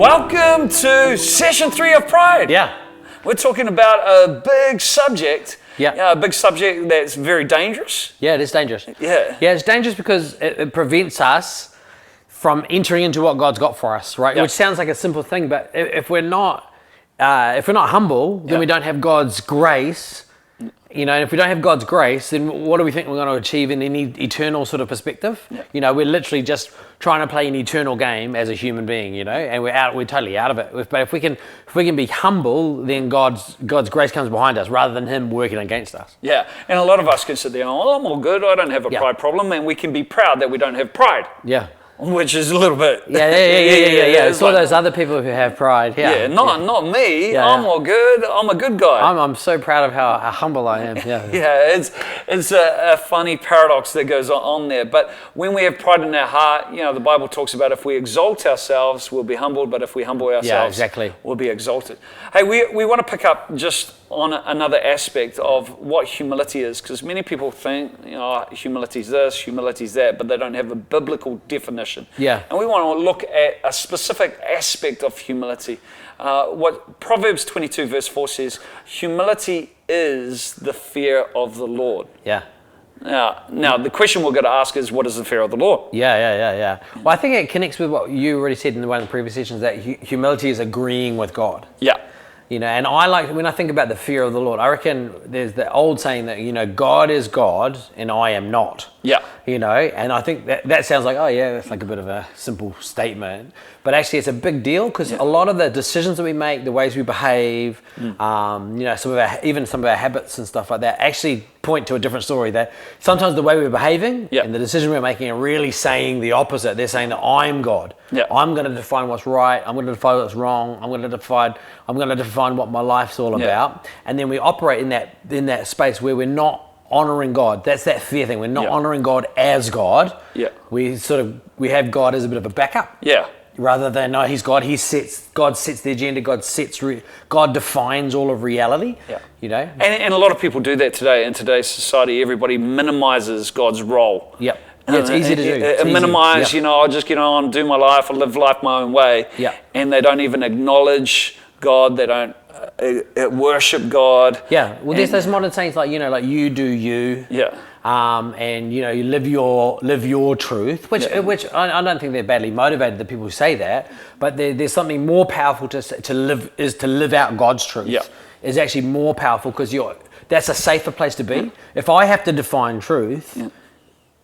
Welcome to session 3 of Pride. Yeah. We're talking about a big subject. Yeah. A big subject that's very dangerous. Yeah, it is dangerous. Yeah. Yeah, it's dangerous because it prevents us from entering into what God's got for us, right? Yeah. Which sounds like a simple thing, but if we're not humble, then we don't have God's grace. You know, and if we don't have God's grace, then what do we think we're going to achieve in any eternal sort of perspective? Yeah. You know, we're literally just trying to play an eternal game as a human being, you know, and we're totally out of it. But if we can be humble, then God's grace comes behind us rather than Him working against us. Yeah, and a lot of us can sit there and, oh, I'm all good, I don't have a pride problem, and we can be proud that we don't have pride. Yeah. Which is a little bit... Yeah. It's all those other people who have pride. Yeah, not me. Yeah, I'm all good. I'm a good guy. I'm so proud of how humble I am. Yeah. Yeah, it's a funny paradox that goes on there. But when we have pride in our heart, you know, the Bible talks about if we exalt ourselves, we'll be humbled. But if we humble ourselves, we'll be exalted. Hey, we want to pick up just on another aspect of what humility is, because many people think, you know, humility is this, humility is that, but they don't have a biblical definition. Yeah. And we want to look at a specific aspect of humility. What Proverbs 22 verse 4 says, humility is the fear of the Lord. Yeah. Now the question we're going to ask is, what is the fear of the Lord? Yeah. Well, I think it connects with what you already said in one of the previous sessions, that humility is agreeing with God. Yeah. You know, and I like, when I think about the fear of the Lord, I reckon there's the old saying that, you know, God is God and I am not. Yeah. You know, and I think that sounds like, oh yeah, that's like a bit of a simple statement. But actually it's a big deal, because a lot of the decisions that we make, the ways we behave, you know, some of our habits and stuff like that actually point to a different story. That sometimes the way we're behaving and the decision we're making are really saying the opposite. They're saying that I'm God. Yeah. I'm going to define what's right. I'm going to define what's wrong. I'm going to define what my life's all about. And then we operate in that space where we're not honoring God. That's that fear thing. We're not honoring God as God. Yeah. We have God as a bit of a backup. Yeah. Rather than, no, He's God. God sets the agenda. God defines all of reality. Yeah. You know. And a lot of people do that today in today's society. Everybody minimizes God's role. Yep. Yeah, it's easy to do. Minimize, you know, I'll just get on, do my life, I'll live life my own way. Yeah. And they don't even acknowledge God. They don't worship God. Yeah. Well, there's those modern sayings like, you know, like you do you. Yeah. And you know, you live your truth, which I don't think they're badly motivated, the people who say that, but there's something more powerful to live out God's truth. Yeah. Is actually more powerful, because that's a safer place to be. If I have to define truth,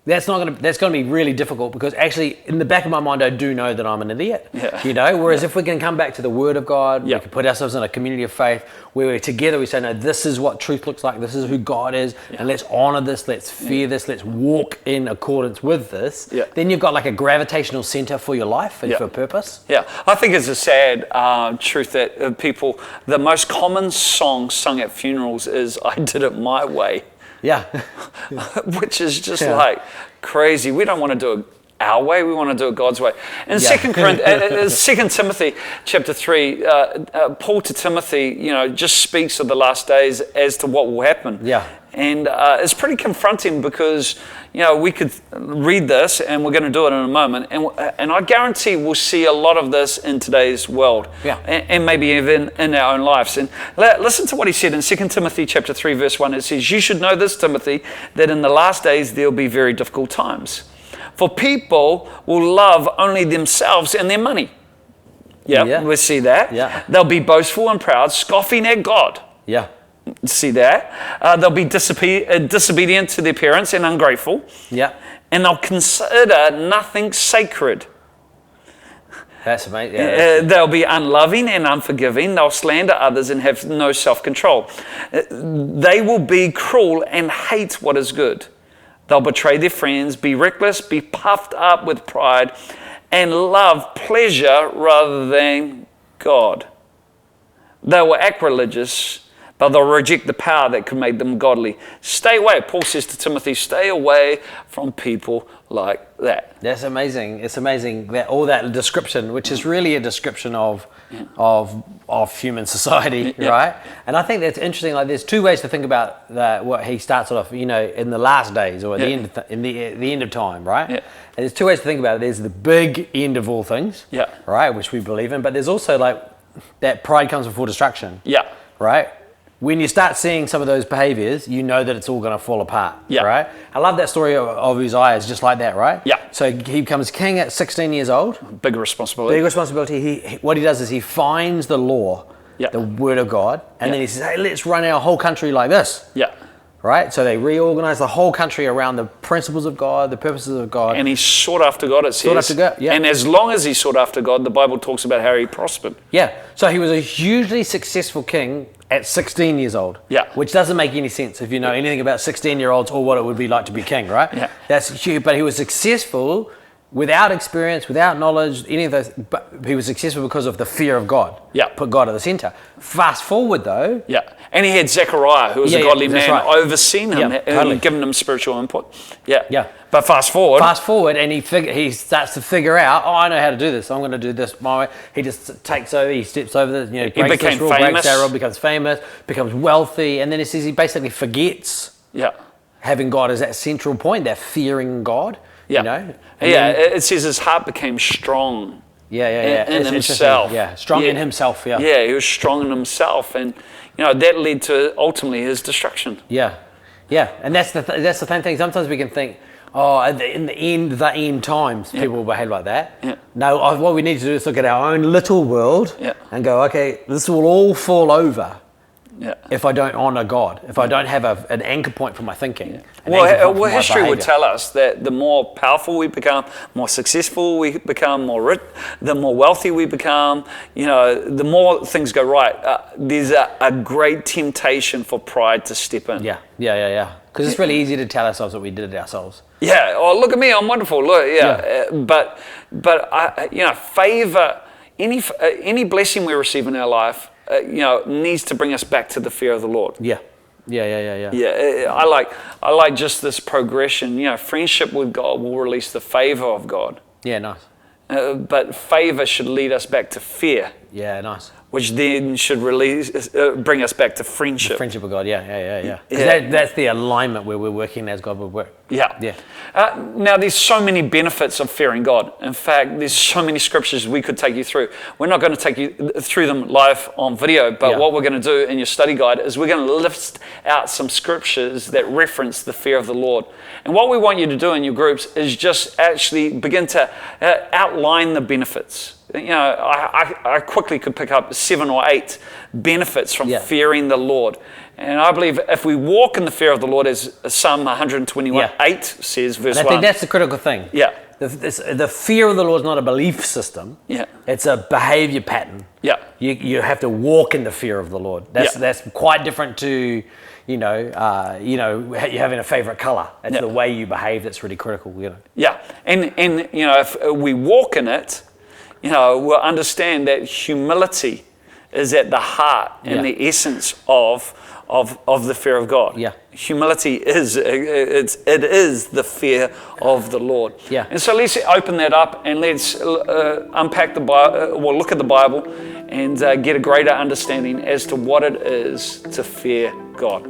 that's going to be really difficult, because actually in the back of my mind I do know that I'm an idiot. Yeah. You know, whereas if we can come back to the Word of God, we Yeah. can put ourselves in a community of faith where we're together, we say, no, this is what truth looks like, this is who God is, and let's honor this, let's fear this, let's walk in accordance with this. Yeah. Then you've got like a gravitational center for your life and for purpose. Yeah, I think it's a sad truth that the most common song sung at funerals is "I Did It My Way." Yeah. Which is just like crazy. We don't want to do it our way. We want to do it God's way. In 2 Timothy chapter 3, Paul to Timothy, you know, just speaks of the last days as to what will happen. Yeah. And it's pretty confronting, because, you know, we could read this, and we're going to do it in a moment, and I guarantee we'll see a lot of this in today's world, and maybe even in our own lives. And listen to what he said in 2 Timothy chapter 3 verse 1. It says, "You should know this, Timothy, that in the last days there will be very difficult times. For people will love only themselves and their money." Yeah, we see that. Yeah. They'll be boastful and proud, scoffing at God. Yeah. See that? They'll be disobedient to their parents and ungrateful. Yeah. And they'll consider nothing sacred. That's amazing. Yeah, they'll be unloving and unforgiving. They'll slander others and have no self-control. They will be cruel and hate what is good. They'll betray their friends, be reckless, be puffed up with pride, and love pleasure rather than God. They will act religious, but they'll reject the power that could make them godly. Stay away, Paul says to Timothy, stay away from people like that. That's amazing. It's amazing that all that description, which is really a description of of human society, right? And I think that's interesting. Like, there's two ways to think about what he starts off, in the last days or at the end, in the end of time, right? Yeah. And there's two ways to think about it. There's the big end of all things, right, which we believe in. But there's also like that pride comes before destruction, right? When you start seeing some of those behaviors, you know that it's all going to fall apart, right? I love that story of Uzziah. It's just like that, right? Yeah. So he becomes king at 16 years old. Big responsibility. Big responsibility. What he does is he finds the law, the word of God, and then he says, hey, let's run our whole country like this. Yeah. Right? So they reorganize the whole country around the principles of God, the purposes of God. And he sought after God, it says. Sought after God, And as long as he sought after God, the Bible talks about how he prospered. Yeah. So he was a hugely successful king at 16 years old. Yeah. Which doesn't make any sense if you know anything about 16-year-olds or what it would be like to be king, right? Yeah. That's huge. But he was successful without experience, without knowledge, any of those. But he was successful because of the fear of God. Yeah. Put God at the center. Fast forward though. Yeah. And he had Zechariah, who was a godly man, overseeing him, totally. giving him spiritual input. Yeah. Yeah. But fast forward, and he starts to figure out, I know how to do this. I'm going to do this my way. He just takes over. He steps over the, he became rule, famous. breaks that rule, becomes famous, becomes wealthy, and then he says he basically forgets having God as that central point, that fearing God. Yeah. It says his heart became strong. In himself. Yeah, strong in himself. Yeah. Yeah, he was strong in himself, and that led to ultimately his destruction. Yeah, and that's the same thing. Sometimes we can think, in the end times, people will behave like that. Yeah. No, what we need to do is look at our own little world and go, okay, this will all fall over. If I don't honor God, if I don't have an anchor point for my thinking. Well, history would tell us that the more powerful we become, more successful we become, more rich, the more wealthy we become, the more things go right. There's a great temptation for pride to step in. Yeah. Because it's really easy to tell ourselves that we did it ourselves. Yeah. Oh, look at me, I'm wonderful. Look, but favor, any blessing we receive in our life, needs to bring us back to the fear of the Lord. Yeah. I like just this progression. Friendship with God will release the favor of God. Yeah, nice. But favor should lead us back to fear. Yeah, nice. Which then should bring us back to friendship. The friendship with God, yeah. Because that's the alignment where we're working as God would work. Yeah. Now, there's so many benefits of fearing God. In fact, there's so many scriptures we could take you through. We're not going to take you through them live on video, but what we're going to do in your study guide is we're going to list out some scriptures that reference the fear of the Lord. And what we want you to do in your groups is just actually begin to outline the benefits. I quickly could pick up 7 or 8 benefits from fearing the Lord. And I believe if we walk in the fear of the Lord, as Psalm 121:8 says, verse 1. I think that's the critical thing. Yeah. The fear of the Lord is not a belief system. Yeah. It's a behavior pattern. Yeah. You have to walk in the fear of the Lord. That's quite different to, you having a favorite color. It's the way you behave that's really critical. Yeah. And if we walk in it, we'll understand that humility is at the heart and the essence of the fear of God. Yeah. Humility is it is the fear of the Lord. Yeah. And so let's open that up and let's unpack the Bible, look at the Bible and get a greater understanding as to what it is to fear God.